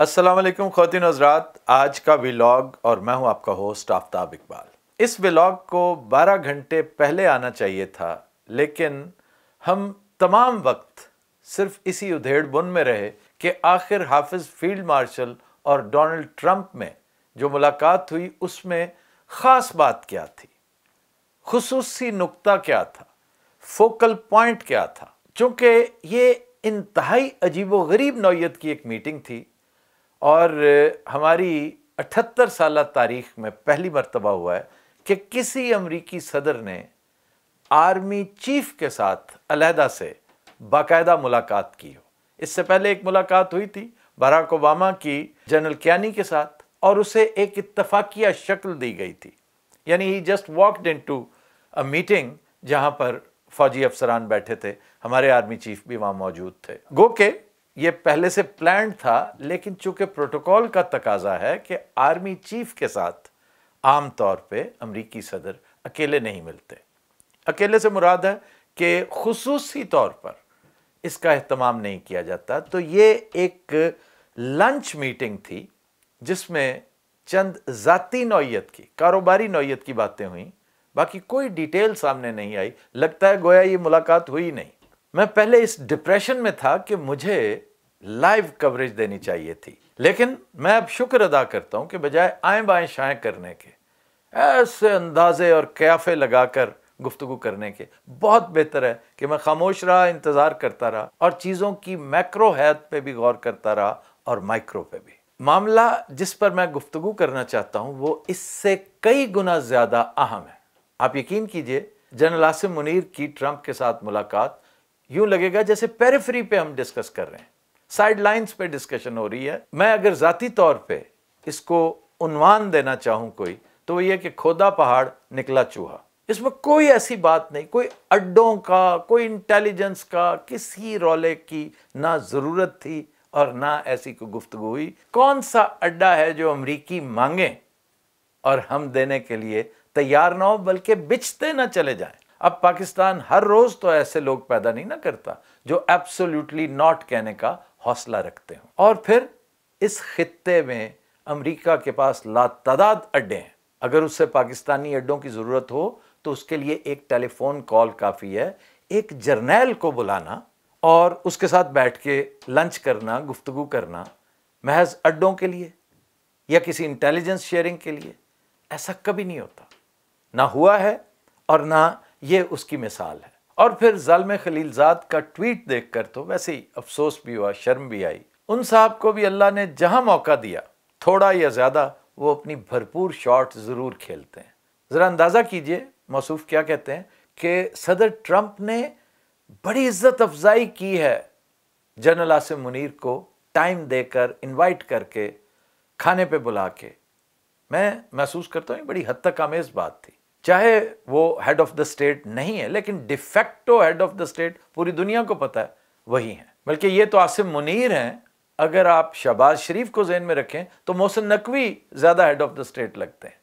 अस्सलाम वालेकुम ख़वातीन हज़रात, आज का व्लॉग और मैं हूं आपका होस्ट आफ्ताब इकबाल। इस व्लॉग को 12 घंटे पहले आना चाहिए था, लेकिन हम तमाम वक्त सिर्फ इसी उधेड़-बुन में रहे कि आखिर हाफिज़ फील्ड मार्शल और डोनाल्ड ट्रंप में जो मुलाकात हुई उसमें ख़ास बात क्या थी, खुसूसी नुक्ता क्या था, फोकल पॉइंट क्या था। चूँकि ये इंतहाई अजीबो-गरीब नौइयत की एक मीटिंग थी और हमारी 78 साला तारीख में पहली मर्तबा हुआ है कि किसी अमरीकी सदर ने आर्मी चीफ के साथ अलहदा से बाकायदा मुलाकात की हो। इससे पहले एक मुलाकात हुई थी बराक ओबामा की जनरल क्यानी के साथ और उसे एक इत्तफाकिया शक्ल दी गई थी, यानी he just walked into a meeting जहां पर फौजी अफसरान बैठे थे, हमारे आर्मी चीफ भी वहां मौजूद थे। गो के ये पहले से प्लान था, लेकिन चूंकि प्रोटोकॉल का तकाजा है कि आर्मी चीफ के साथ आम तौर पे अमरीकी सदर अकेले नहीं मिलते। अकेले से मुराद है कि खुसूसी तौर पर इसका एहतमाम नहीं किया जाता। तो ये एक लंच मीटिंग थी जिसमें चंद ज़ाती नौइयत की, कारोबारी नौइयत की बातें हुई, बाकी कोई डिटेल सामने नहीं आई। लगता है गोया ये मुलाकात हुई नहीं। मैं पहले इस डिप्रेशन में था कि मुझे लाइव कवरेज देनी चाहिए थी, लेकिन मैं अब शुक्र अदा करता हूं कि बजाय आएं बाएं शाएं करने के, ऐसे अंदाजे और कयाफे लगाकर गुफ्तगू करने के, बहुत बेहतर है कि मैं खामोश रहा, इंतज़ार करता रहा और चीज़ों की मैक्रो हैत पे भी गौर करता रहा और माइक्रो पे भी। मामला जिस पर मैं गुफ्तगू करना चाहता हूं वो इससे कई गुना ज़्यादा अहम है। आप यकीन कीजिए, जनरल आसिम मुनीर की ट्रंप के साथ मुलाकात यूं लगेगा जैसे पेरिफेरी पे हम डिस्कस कर रहे हैं, साइड लाइन्स पे डिस्कशन हो रही है। मैं अगर ज़ाती तौर पे इसको उन्वान देना चाहूं कोई, तो ये कि खोदा पहाड़ निकला चूहा। इसमें कोई ऐसी बात नहीं, कोई अड्डों का, कोई इंटेलिजेंस का, किसी रौले की ना ज़रूरत थी और ना ऐसी कोई गुफ्तगू हुई। कौन सा अड्डा है जो अमरीकी मांगे और हम देने के लिए तैयार ना हो, बल्कि बिचते ना चले जाएं। अब पाकिस्तान हर रोज तो ऐसे लोग पैदा नहीं ना करता जो एब्सोल्युटली नॉट कहने का हौसला रखते हो। और फिर इस खित्ते में अमेरिका के पास लातादाद अड्डे हैं। अगर उससे पाकिस्तानी अड्डों की जरूरत हो तो उसके लिए एक टेलीफोन कॉल काफी है, एक जर्नैल को बुलाना और उसके साथ बैठ के लंच करना, गुफ्तगू करना, महज अड्डों के लिए या किसी इंटेलिजेंस शेयरिंग के लिए। ऐसा कभी नहीं होता, ना हुआ है और ना ये उसकी मिसाल है। और फिर ज़ालिम खलीलज़ाद का ट्वीट देखकर तो वैसे ही अफसोस भी हुआ, शर्म भी आई। उन साहब को भी अल्लाह ने जहां मौका दिया, थोड़ा या ज़्यादा, वो अपनी भरपूर शॉट ज़रूर खेलते हैं। ज़रा अंदाज़ा कीजिए मौसूफ क्या कहते हैं कि सदर ट्रंप ने बड़ी इज्जत अफजाई की है जनरल आसिम मुनीर को, टाइम देकर, इन्वाइट करके, खाने पे बुला के। मैं महसूस करता हूँ बड़ी हद तक आमेज बात थी। चाहे वो हेड ऑफ द स्टेट नहीं है, लेकिन de facto head of the state पूरी दुनिया को पता है वही है। बल्कि ये तो आसिम मुनीर हैं। अगर आप शहबाज शरीफ को ज़हन में रखें तो मोहसिन नकवी ज़्यादा हेड ऑफ द स्टेट लगते हैं।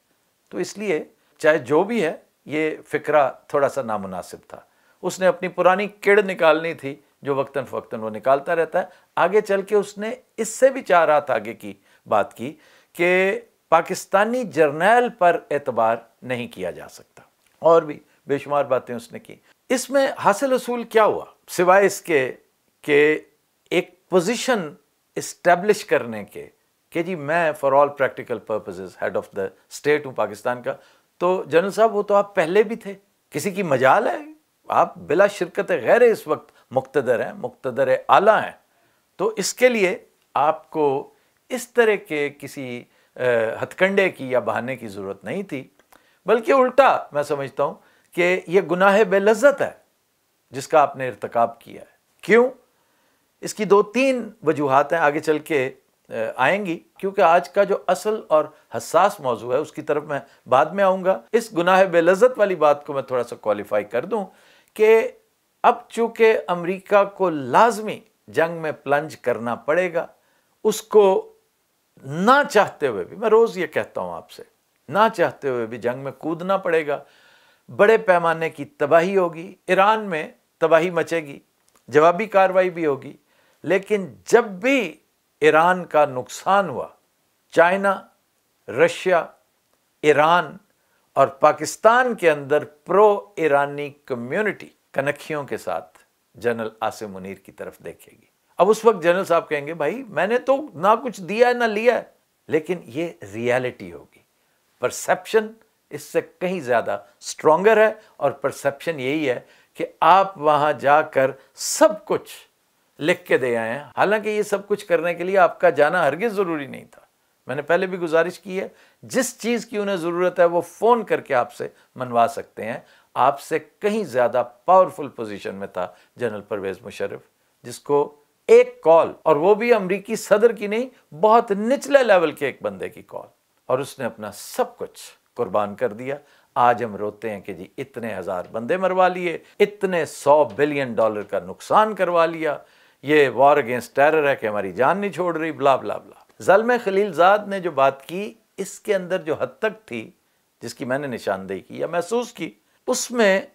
तो इसलिए चाहे जो भी है, ये फिक्रा थोड़ा सा नामुनासिब था। उसने अपनी पुरानी किड़ निकालनी थी जो वक्तन फ़वक्तन वो निकालता रहता है। आगे चल के उसने इससे भी चाह रहा था आगे की बात की कि पाकिस्तानी जर्नैल पर एतबार नहीं किया जा सकता, और भी बेशुमार बातें उसने की। इसमें हासिल असूल क्या हुआ सिवाय इसके कि एक पोजीशन इस्टेब्लिश करने के कि जी मैं for all practical purposes head of the state हूँ पाकिस्तान का। तो जनरल साहब वो तो आप पहले भी थे, किसी की मजाल है, आप बिला शिरकत गैर इस वक्त मुक्तदर हैं, मुक्तदर आला हैं। तो इसके लिए आपको इस तरह के किसी हथकंडे की या बहाने की ज़रूरत नहीं थी, बल्कि उल्टा मैं समझता हूँ कि यह गुनाह बेलज़्ज़त है जिसका आपने इर्तिकाब किया है। क्यों? इसकी 2-3 वजूहात हैं, आगे चल के आएंगी, क्योंकि आज का जो असल और हसास मौजू है उसकी तरफ मैं बाद में आऊँगा। इस गुनाह बेलज़्ज़त वाली बात को मैं थोड़ा सा क्वालिफाई कर दूँ कि अब चूँकि अमेरिका को लाजमी जंग में प्लंज करना पड़ेगा, उसको ना चाहते हुए भी, मैं रोज़ ये कहता हूँ आपसे, ना चाहते हुए भी जंग में कूदना पड़ेगा। बड़े पैमाने की तबाही होगी, ईरान में तबाही मचेगी, जवाबी कार्रवाई भी होगी। लेकिन जब भी ईरान का नुकसान हुआ, चाइना, रशिया, ईरान और पाकिस्तान के अंदर प्रो ईरानी कम्युनिटी कनखियों के साथ जनरल आसिम मुनीर की तरफ देखेगी। अब उस वक्त जनरल साहब कहेंगे भाई मैंने तो ना कुछ दिया है ना लिया है, लेकिन ये रियलिटी होगी। परसेप्शन इससे कहीं ज़्यादा स्ट्रॉन्गर है और परसेप्शन यही है कि आप वहाँ जाकर सब कुछ लिख के दे आए हैं। हालांकि ये सब कुछ करने के लिए आपका जाना हरगिज़ ज़रूरी नहीं था। मैंने पहले भी गुजारिश की है, जिस चीज़ की उन्हें ज़रूरत है वो फ़ोन करके आपसे मनवा सकते हैं। आपसे कहीं ज़्यादा पावरफुल पोजीशन में था जनरल परवेज़ मुशर्रफ, जिसको एक कॉल, और वो भी अमरीकी सदर की नहीं, बहुत निचले लेवल के एक बंदे की कॉल, और उसने अपना सब कुछ कुर्बान कर दिया। आज हम रोते हैं कि जी इतने हजार बंदे मरवा लिए, इतने $100 बिलियन का नुकसान करवा लिया, ये वॉर अगेंस्ट टेरर है कि हमारी जान नहीं छोड़ रही, ब्ला ब्ला ब्ला। ज़ल्मे खलीलज़ाद ने जो बात की, इसके अंदर जो हद तक थी जिसकी मैंने निशानदेही की या महसूस की, उसमें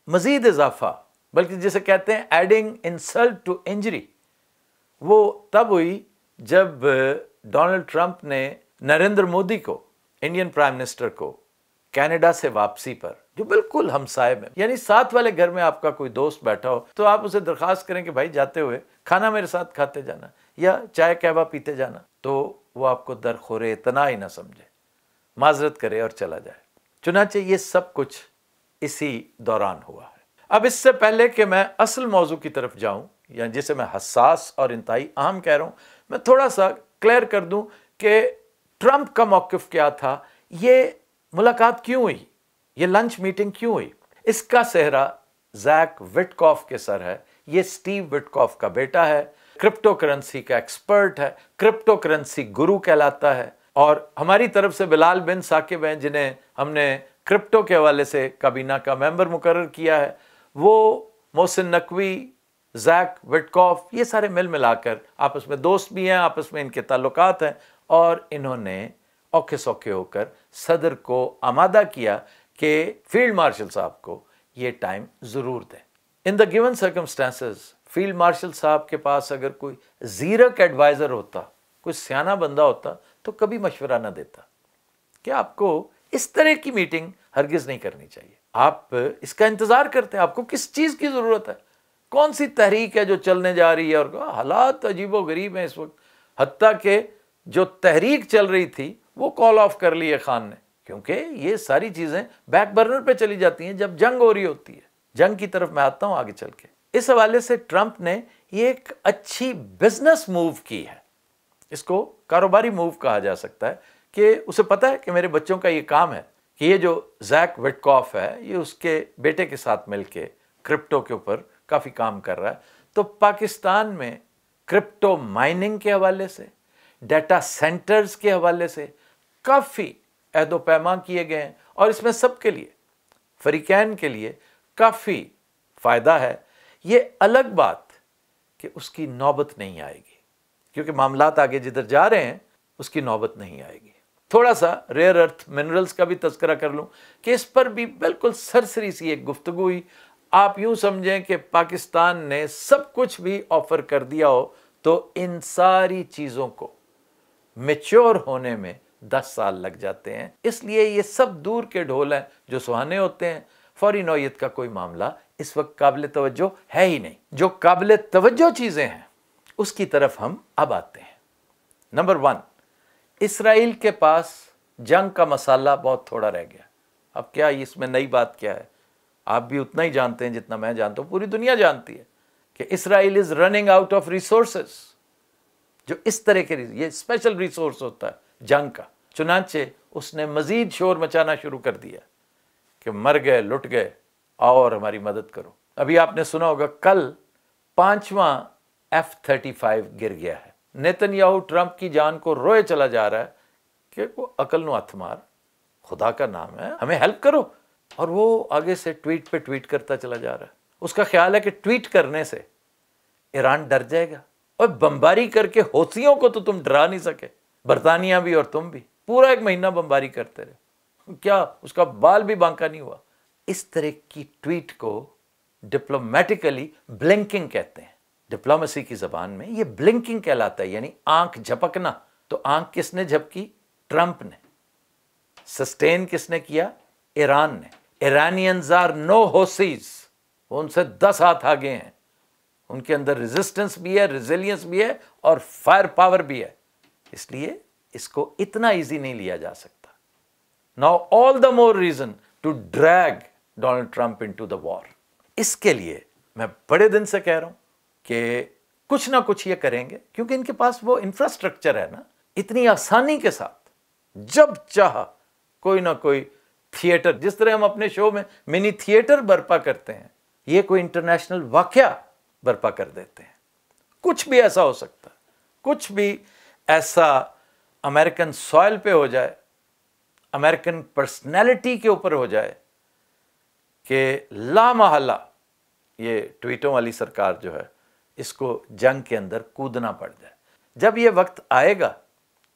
मजीद इजाफा, बल्कि जिसे कहते हैं एडिंग इंसल्ट टू इंजरी, वो तब हुई जब डोनाल्ड ट्रंप ने नरेंद्र मोदी को, इंडियन प्राइम मिनिस्टर को, कनाडा से वापसी पर, जो बिल्कुल हमसाए में, यानी साथ वाले घर में आपका कोई दोस्त बैठा हो तो आप उसे दरखास्त करें कि भाई जाते हुए खाना मेरे साथ खाते जाना या चाय कहवा पीते जाना, तो वो आपको दरखोरे इतना ही ना समझे, माजरत करे और चला जाए। चुनांचे ये सब कुछ इसी दौरान हुआ है। अब इससे पहले कि मैं असल मौजू की तरफ जाऊं, या जिसे मैं हसास और इंतहाई अहम कह रहा हूं, मैं थोड़ा सा क्लियर कर दूं कि ट्रंप का मौक़िफ़ क्या था, ये मुलाकात क्यों हुई, ये लंच मीटिंग क्यों हुई। इसका सेहरा जैक विटकॉफ के सर है। ये स्टीव विटकॉफ का बेटा है, क्रिप्टो करेंसी का एक्सपर्ट है, क्रिप्टो करेंसी गुरु कहलाता है, और हमारी तरफ से बिलाल बिन साकिब हैं जिन्हें हमने क्रिप्टो के हवाले से काबीना का मेंबर मुकर्रर किया है। वो मोहसिन नकवी, जैक विटकॉफ, ये सारे मिल मिलाकर आपस में दोस्त भी हैं, आपस में इनके ताल्लुकात हैं, और इन्होंने औखे सौखे होकर सदर को आमादा किया कि फील्ड मार्शल साहब को ये टाइम ज़रूर दें। In the given circumstances field marshal साहब के पास अगर कोई ज़ीरक एडवाइज़र होता, कोई सियाना बंदा होता, तो कभी मशवरा ना देता कि आपको इस तरह की मीटिंग हरगिज़ नहीं करनी चाहिए। आप इसका इंतज़ार करते हैं, आपको किस चीज़ की ज़रूरत है, कौन सी तहरीक है जो चलने जा रही है, और हालात अजीबो गरीब हैं इस वक्त। हत्ता कि जो तहरीक चल रही थी वो कॉल ऑफ कर ली है खान ने, क्योंकि ये सारी चीज़ें बैक बर्नर पे चली जाती हैं जब जंग हो रही होती है। जंग की तरफ मैं आता हूँ आगे चल के। इस हवाले से ट्रंप ने ये एक अच्छी बिजनेस मूव की है, इसको कारोबारी मूव कहा जा सकता है, कि उसे पता है कि मेरे बच्चों का ये काम है कि ये जो जैक विटकॉफ है ये उसके बेटे के साथ मिलके क्रिप्टो के ऊपर काफ़ी काम कर रहा है। तो पाकिस्तान में क्रिप्टो माइनिंग के हवाले से, डाटा सेंटर्स के हवाले से काफ़ी अहदो पैमा किए गए हैं, और इसमें सबके लिए, फरीकैन के लिए काफ़ी फ़ायदा है। ये अलग बात कि उसकी नौबत नहीं आएगी, क्योंकि मामलात आगे जिधर जा रहे हैं उसकी नौबत नहीं आएगी। थोड़ा सा रेयर अर्थ मिनरल्स का भी तज़किरा कर लूँ कि इस पर भी बिल्कुल सरसरी सी एक गुफ्तगू हुई। आप यूँ समझें कि पाकिस्तान ने सब कुछ भी ऑफ़र कर दिया हो तो इन सारी चीज़ों को मैच्योर होने में 10 साल लग जाते हैं। इसलिए ये सब दूर के ढोल हैं जो सुहाने होते हैं। फौरी नौयत का कोई मामला इस वक्त काबिल तवज्जो है ही नहीं। जो काबिल तवज्जो चीज़ें हैं उसकी तरफ हम अब आते हैं। नंबर 1, इसराइल के पास जंग का मसाला बहुत थोड़ा रह गया। अब क्या इसमें नई बात क्या है, आप भी उतना ही जानते हैं जितना मैं जानता हूँ, पूरी दुनिया जानती है कि Israel is running out of resources. जो इस तरह के ये स्पेशल रिसोर्स होता है जंग का, चुनांचे उसने मजीद शोर मचाना शुरू कर दिया कि मर गए, लुट गए, आओ और हमारी मदद करो। अभी आपने सुना होगा कल 5वां F-35 गिर गया है। नेतन्याहू ट्रंप की जान को रोए चला जा रहा है कि वो अकल नु हथ मार, खुदा का नाम है, हमें हेल्प करो, और वो आगे से ट्वीट पे ट्वीट करता चला जा रहा है। उसका ख्याल है कि ट्वीट करने से ईरान डर जाएगा, और बमबारी करके हौसियों को तो तुम डरा नहीं सके, बरतानिया भी और तुम भी पूरा 1 महीना बमबारी करते रहे, क्या उसका बाल भी बांका नहीं हुआ। इस तरह की ट्वीट को डिप्लोमेटिकली ब्लिंकिंग कहते हैं। डिप्लोमेसी की जबान में ये ब्लिंकिंग कहलाता है, यानी आंख झपकना। तो आंख किसने झपकी? ट्रंप ने। सस्टेन किसने किया? ईरान ने। ईरानियंस आर नो होसीज, उनसे 10 हाथ आगे हैं। उनके अंदर रेजिस्टेंस भी है, रेजिलियंस भी है और फायर पावर भी है। इसलिए इसको इतना इजी नहीं लिया जा सकता। Now all the more reason to drag Donald Trump into the war. इसके लिए मैं बड़े दिन से कह रहा हूं कि कुछ ना कुछ ये करेंगे, क्योंकि इनके पास वो इंफ्रास्ट्रक्चर है ना, इतनी आसानी के साथ जब चाह कोई ना कोई थिएटर, जिस तरह हम अपने शो में मिनी थिएटर बर्पा करते हैं, ये कोई इंटरनेशनल वाकया बर्पा कर देते हैं। कुछ भी ऐसा हो सकता है, कुछ भी ऐसा अमेरिकन सॉइल पे हो जाए, अमेरिकन पर्सनैलिटी के ऊपर हो जाए कि लामहला ये ट्वीटों वाली सरकार जो है इसको जंग के अंदर कूदना पड़ जाए। जब ये वक्त आएगा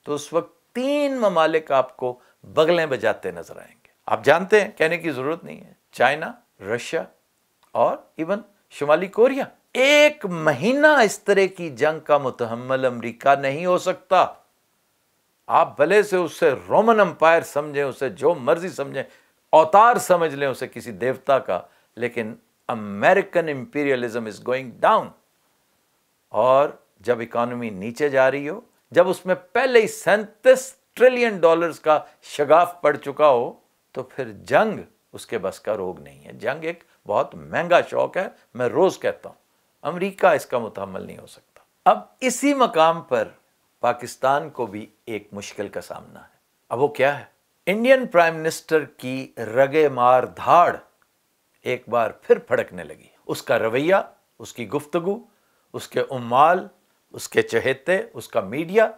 तो उस वक्त 3 ममालिक आपको बगलें बजाते नजर आएंगे। आप जानते हैं, कहने की जरूरत नहीं है, चाइना, रशिया और इवन शुमाली कोरिया। 1 महीना इस तरह की जंग का मुतहम्मल अमेरिका नहीं हो सकता। आप भले से उससे रोमन अंपायर समझें, उसे जो मर्जी समझें, अवतार समझ लें उसे किसी देवता का, लेकिन American imperialism is going down. और जब इकॉनमी नीचे जा रही हो, जब उसमें पहले ही $37 ट्रिलियन का शगाफ पड़ चुका हो, तो फिर जंग उसके बस का रोग नहीं है। जंग एक बहुत महंगा शौक है, मैं रोज कहता हूं, अमेरिका इसका मुतहम्मल नहीं हो सकता। अब इसी मकाम पर पाकिस्तान को भी एक मुश्किल का सामना है। अब वो क्या है? इंडियन प्राइम मिनिस्टर की रगे मार धाड़ एक बार फिर फड़कने लगी। उसका रवैया, उसकी गुफ्तगू, उसके उम्माल, उसके चहेते, उसका मीडिया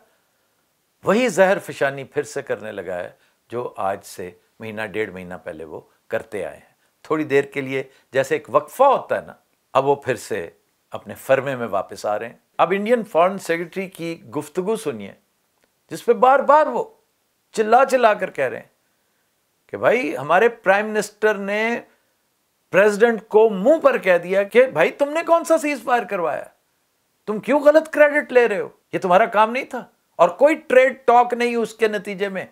वही जहर फिशानी फिर से करने लगा है जो आज से महीना 1.5 महीना पहले वो करते आए हैं। थोड़ी देर के लिए जैसे एक वक्फा होता है ना, अब वो फिर से अपने फर्मे में वापस आ रहे हैं। अब इंडियन फॉरेन सेक्रेटरी की गुफ्तगू सुनिए, जिसपे बार बार वो चिल्ला चिल्ला कर कह रहे हैं कि भाई हमारे प्राइम मिनिस्टर ने प्रेसिडेंट को मुंह पर कह दिया कि भाई तुमने कौन सा सीज फायर करवाया, तुम क्यों गलत क्रेडिट ले रहे हो, ये तुम्हारा काम नहीं था, और कोई ट्रेड टॉक नहीं उसके नतीजे में,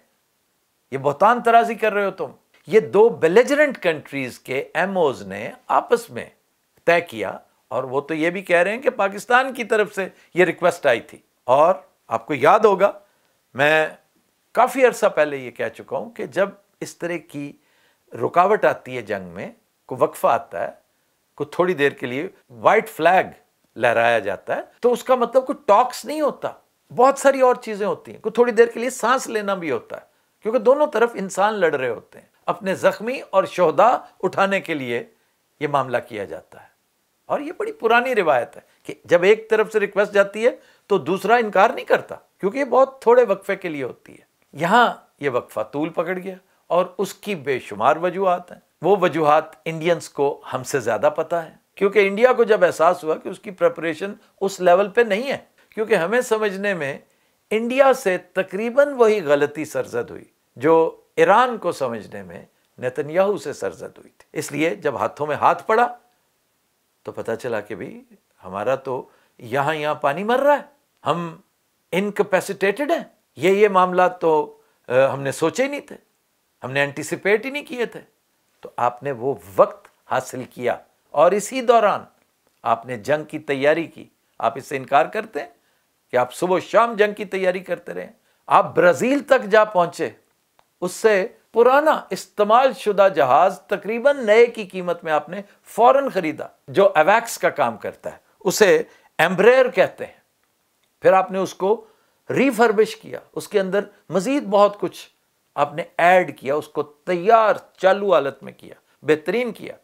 ये बहुतान तराजी कर रहे हो तुम। ये 2 बेलिजरेंट कंट्रीज के एमओज ने आपस में तय किया, और वो तो ये भी कह रहे हैं कि पाकिस्तान की तरफ से ये रिक्वेस्ट आई थी। और आपको याद होगा, मैं काफी अरसा पहले ये कह चुका हूं कि जब इस तरह की रुकावट आती है जंग में, को वक्फा आता है, को थोड़ी देर के लिए व्हाइट फ्लैग लहराया जाता है, तो उसका मतलब कोई टॉक्स नहीं होता, बहुत सारी और चीजें होती हैं। कोई थोड़ी देर के लिए सांस लेना भी होता है, क्योंकि दोनों तरफ इंसान लड़ रहे होते हैं। अपने जख्मी और शोहदा उठाने के लिए यह मामला किया जाता है। और यह बड़ी पुरानी रिवायत है कि जब एक तरफ से रिक्वेस्ट जाती है तो दूसरा इनकार नहीं करता, क्योंकि ये बहुत थोड़े वक्फे के लिए होती है। यहां यह वक्फा तूल पकड़ गया और उसकी बेशुमार वजूहात हैं। वो वजूहात इंडियंस को हमसे ज्यादा पता है, क्योंकि इंडिया को जब एहसास हुआ कि उसकी प्रिपरेशन उस लेवल पे नहीं है, क्योंकि हमें समझने में इंडिया से तकरीबन वही गलती सरजद हुई जो ईरान को समझने में नेतन्याहू से सरजद हुई थी। इसलिए जब हाथों में हाथ पड़ा तो पता चला कि भाई हमारा तो यहां पानी मर रहा है, हम इनकैपेसिटेटेड हैं। ये मामला तो हमने सोचे ही नहीं थे, हमने एंटीसिपेट ही नहीं किए थे। तो आपने वो वक्त हासिल किया और इसी दौरान आपने जंग की तैयारी की। आप इससे इनकार करते हैं कि आप सुबह शाम जंग की तैयारी करते रहे। आप ब्राजील तक जा पहुंचे, उससे पुराना इस्तेमाल शुदा जहाज तकरीबन नए की कीमत में आपने फौरन खरीदा, जो एवैक्स का काम करता है, उसे एम्ब्रेयर कहते हैं। फिर आपने उसको रिफर्बिश किया, उसके अंदर मजीद बहुत कुछ आपने ऐड किया, उसको तैयार चालू हालत में किया, बेहतरीन किया,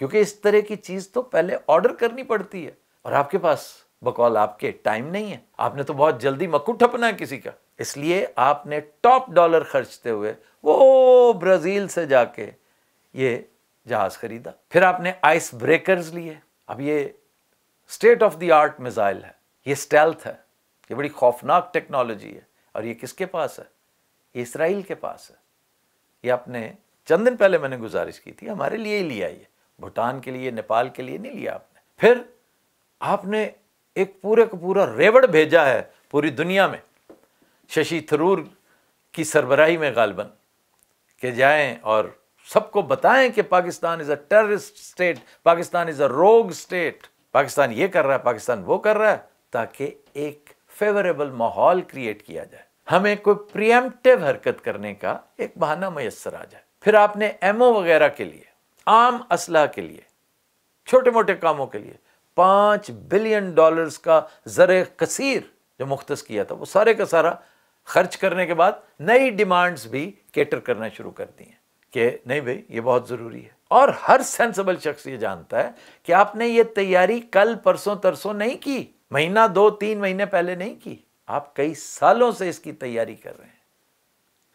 क्योंकि इस तरह की चीज तो पहले ऑर्डर करनी पड़ती है और आपके पास बकौल आपके टाइम नहीं है। आपने तो बहुत जल्दी मक्कू ठपना है किसी का, इसलिए आपने टॉप डॉलर खर्चते हुए वो ब्राजील से जाके ये जहाज खरीदा। फिर आपने आइस ब्रेकर्स लिए। अब ये state of the art missile है, ये स्टेल्थ है, ये बड़ी खौफनाक टेक्नोलॉजी है। और ये किसके पास है? ये इसराइल के पास है। ये आपने चंद दिन पहले मैंने गुजारिश की थी, हमारे लिए ही लिया, ये भूटान के लिए, नेपाल के लिए नहीं लिया आपने। फिर आपने एक पूरे का पूरा रेवड़ भेजा है पूरी दुनिया में, शशि थरूर की सरबराही में गालिबन, के जाएं और सबको बताएं कि Pakistan is a terrorist state, Pakistan is a रोग स्टेट, पाकिस्तान ये कर रहा है, पाकिस्तान वो कर रहा है, ताकि एक फेवरेबल माहौल क्रिएट किया जाए, हमें कोई प्रिएम्प्टिव हरकत करने का एक बहाना मयसर आ जाए। फिर आपने एमओ वगैरह के लिए, आम असलहा के लिए, छोटे मोटे कामों के लिए $5 बिलियन का ज़र कसीर जो मुख्तस किया था, वो सारे का सारा खर्च करने के बाद नई डिमांड्स भी केटर करना शुरू कर दी हैं कि नहीं भाई ये बहुत ज़रूरी है। और हर सेंसिबल शख्स ये जानता है कि आपने ये तैयारी कल परसों तरसों नहीं की, महीना 2-3 महीने पहले नहीं की, आप कई सालों से इसकी तैयारी कर रहे हैं।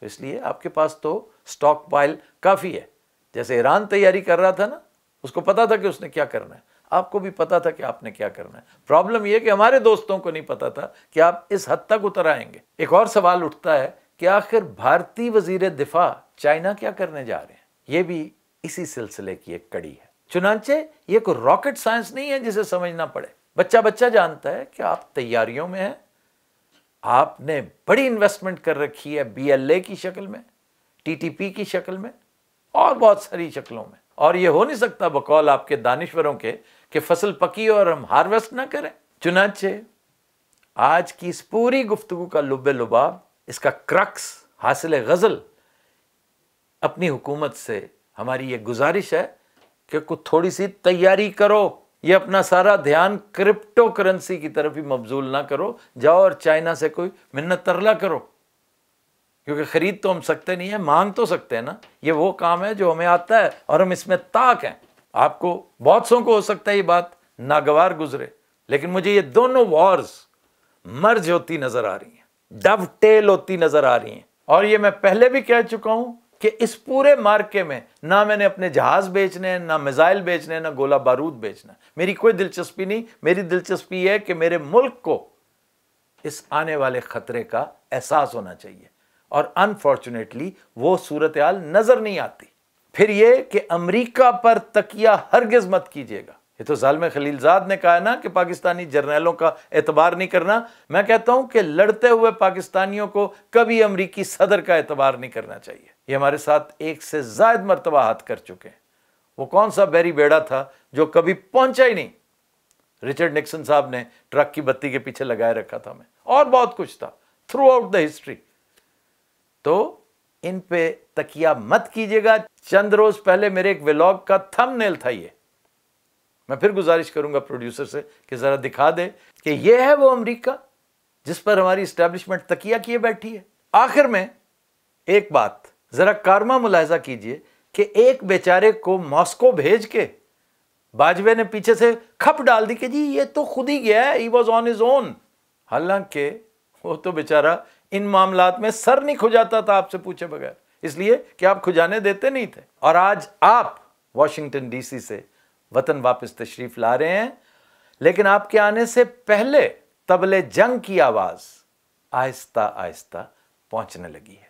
तो इसलिए आपके पास तो स्टॉक पाइल काफ़ी है। जैसे ईरान तैयारी कर रहा था ना, उसको पता था कि उसने क्या करना है, आपको भी पता था कि आपने क्या करना है। प्रॉब्लम यह कि हमारे दोस्तों को नहीं पता था कि आप इस हद तक उतर आएंगे। एक और सवाल उठता है कि आखिर भारतीय वजीर दिफा चाइना क्या करने जा रहे हैं। ये भी इसी सिलसिले की एक कड़ी है। चुनांचे ये कोई रॉकेट साइंस नहीं है जिसे समझना पड़े, बच्चा बच्चा जानता है कि आप तैयारियों में हैं, आपने बड़ी इन्वेस्टमेंट कर रखी है BLA की शक्ल में, TTP की शक्ल में और बहुत सारी शक्लों में, और ये हो नहीं सकता बकौल आपके दानिश्वरों के कि फसल पकी और हम हार्वेस्ट ना करें। चुनांचे आज की इस पूरी गुफ्तगू का लुब्बे लुबाब, इसका क्रक्स, हासिल गज़ल अपनी हुकूमत से हमारी ये गुजारिश है कि कुछ थोड़ी सी तैयारी करो, ये अपना सारा ध्यान क्रिप्टो करेंसी की तरफ ही मबजूल ना करो, जाओ और चाइना से कोई मिन्नत तरला करो, क्योंकि खरीद तो हम सकते नहीं है, मांग तो सकते हैं ना। ये वो काम है जो हमें आता है और हम इसमें ताक हैं। आपको बहुत सौ को हो सकता है ये बात नागवार गुजरे, लेकिन मुझे ये दोनों वॉर्स मर्ज होती नजर आ रही हैं, डवटेल होती नजर आ रही हैं। और ये मैं पहले भी कह चुका हूं कि इस पूरे मार्के में ना मैंने अपने जहाज बेचने हैं, ना मिसाइल बेचने हैं, ना गोला बारूद बेचना, मेरी कोई दिलचस्पी नहीं। मेरी दिलचस्पी है कि मेरे मुल्क को इस आने वाले खतरे का एहसास होना चाहिए, और अनफॉर्चुनेटली वो सूरत हाल नजर नहीं आती। फिर ये कि अमेरिका पर तकिया हरगिज मत कीजिएगा। ये तो जालिम खलीलजाद ने कहा ना कि पाकिस्तानी जर्नैलों का एतबार नहीं करना। मैं कहता हूं कि लड़ते हुए पाकिस्तानियों को कभी अमरीकी सदर का एतबार नहीं करना चाहिए। ये हमारे साथ एक से ज्यादा मरतबा हाथ कर चुके हैं। वो कौन सा बैरी बेड़ा था जो कभी पहुंचा ही नहीं। रिचर्ड निक्सन साहब ने ट्रक की बत्ती के पीछे लगाए रखा था हमें, और बहुत कुछ था थ्रू आउट द हिस्ट्री। तो इन पे तकिया मत कीजिएगा। चंद रोज पहले मेरे एक व्लॉग का थंबनेल था ये। मैं फिर गुजारिश करूंगा प्रोड्यूसर से कि जरा दिखा दे कि ये है वो अमेरिका जिस पर हमारी एस्टैब्लिशमेंट तकिया किए बैठी है। आखिर में एक बात जरा कारमा मुलाहिजा कीजिए कि एक बेचारे को मॉस्को भेज के बाजवे ने पीछे से खप डाल दी कि जी ये तो खुद ही गया है, he was on his own. हालांकि वो तो बेचारा इन मामलात में सर नहीं खुजाता था आपसे पूछे बगैर, इसलिए कि आप खुजाने देते नहीं थे। और आज आप वॉशिंगटन DC से वतन वापस तशरीफ ला रहे हैं, लेकिन आपके आने से पहले तबले जंग की आवाज आहिस्ता आहिस्ता पहुंचने लगी है।